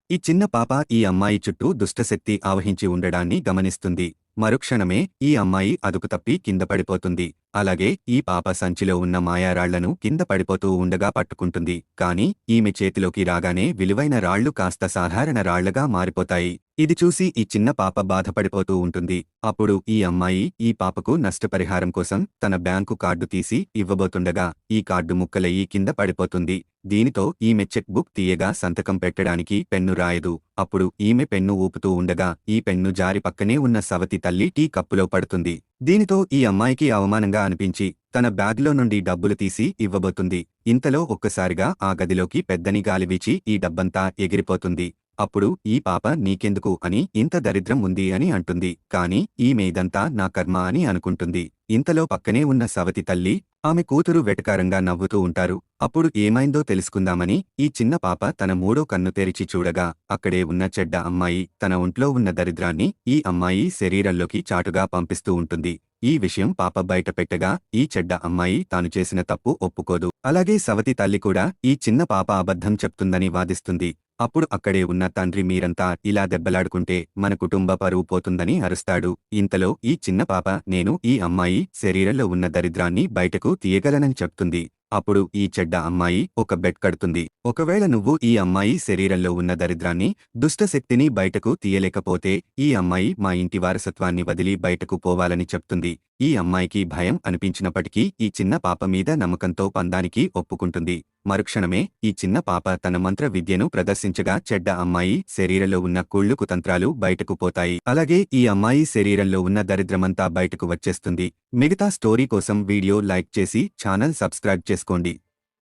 ఈ చిన్న పాప ఈ అమ్మాయి చుట్టూ దుష్టశక్తి ఆవహించి ఉండడాన్ని గమనిస్తుంది. మరుక్షణమే ఈ అమ్మాయి అదుపు తప్పి కింద పడిపోతుంది. అలాగే ఈ పాప సంచిలో ఉన్న మాయారాళ్లను కింద పడిపోతూ ఉండగా పట్టుకుంటుంది. కాని ఈమె చేతిలోకి రాగానే విలువైన రాళ్లు కాస్త సాధారణ రాళ్లగా మారిపోతాయి. ఇది చూసి ఈ చిన్న పాప బాధపడిపోతూ ఉంటుంది. అప్పుడు ఈ అమ్మాయి ఈ పాపకు నష్టపరిహారం కోసం తన బ్యాంకు కార్డు తీసి ఇవ్వబోతుండగా ఈ కార్డు ముక్కలయ్యి కింద పడిపోతుంది. దీనితో ఈమె చెక్ బుక్ తీయగా సంతకం పెట్టడానికి పెన్ను రాయదు. అప్పుడు ఈమె పెన్ను ఊపుతూ ఉండగా ఈ పెన్ను జారి పక్కనే ఉన్న సవతి తల్లి టీ కప్పులో పడుతుంది. దీనితో ఈ అమ్మాయికి అవమానంగా అనిపించి తన బ్యాగ్లో నుండి డబ్బులు తీసి ఇవ్వబోతుంది. ఇంతలో ఒక్కసారిగా ఆ గదిలోకి పెద్దని గాలి వీచి ఈ డబ్బంతా ఎగిరిపోతుంది. అప్పుడు ఈ పాప నీకెందుకు అని ఇంత దరిద్రం ఉంది అని అంటుంది. కాని ఈమె ఇదంతా నా కర్మ అని అనుకుంటుంది. ఇంతలో పక్కనే ఉన్న సవతి తల్లి ఆమె కూతురు వెటకారంగా నవ్వుతూ ఉంటారు. అప్పుడు ఏమైందో తెలుసుకుందామని ఈ చిన్న పాప తన మూడో కన్ను తెరిచి చూడగా అక్కడే ఉన్న చెడ్డ అమ్మాయి తన ఒంట్లో ఉన్న దరిద్రాన్ని ఈ అమ్మాయి శరీరంలోకి చాటుగా పంపిస్తూ ఉంటుంది. ఈ విషయం పాప బయట పెట్టగా ఈ చెడ్డ అమ్మాయి తాను చేసిన తప్పు ఒప్పుకోదు. అలాగే సవతి తల్లి కూడా ఈ చిన్న పాప అబద్ధం చెప్తుందని వాదిస్తుంది. అప్పుడు అక్కడే ఉన్న తండ్రి మీరంతా ఇలా దెబ్బలాడుకుంటే మన కుటుంబ పరువు పోతుందని అరుస్తాడు. ఇంతలో ఈ చిన్న పాప నేను ఈ అమ్మాయి శరీరంలో ఉన్న దరిద్రాన్ని బయటకు తీయగలనని చెప్తుంది. అప్పుడు ఈ చెడ్డ అమ్మాయి ఒక బెట్ కడుతుంది. ఒకవేళ నువ్వు ఈ అమ్మాయి శరీరంలో ఉన్న దరిద్రాన్ని దుష్టశక్తిని బయటకు తీయలేకపోతే ఈ అమ్మాయి మా ఇంటి వారసత్వాన్ని వదిలి బయటకు పోవాలని చెప్తుంది. ఈ అమ్మాయికి భయం అనిపించినప్పటికీ ఈ చిన్న పాప మీద నమ్మకంతో పందానికి ఒప్పుకుంటుంది. మరుక్షణమే ఈ చిన్న పాప తన మంత్ర విద్యను ప్రదర్శించగా చెడ్డ అమ్మాయి శరీరంలో ఉన్న కుళ్ళు కుతంత్రాలు బయటకు పోతాయి. అలాగే ఈ అమ్మాయి శరీరంలో ఉన్న దరిద్రమంతా బయటకు వచ్చేస్తుంది. మిగతా స్టోరీ కోసం వీడియో లైక్ చేసి ఛానల్ సబ్స్క్రైబ్ చేసుకోండి.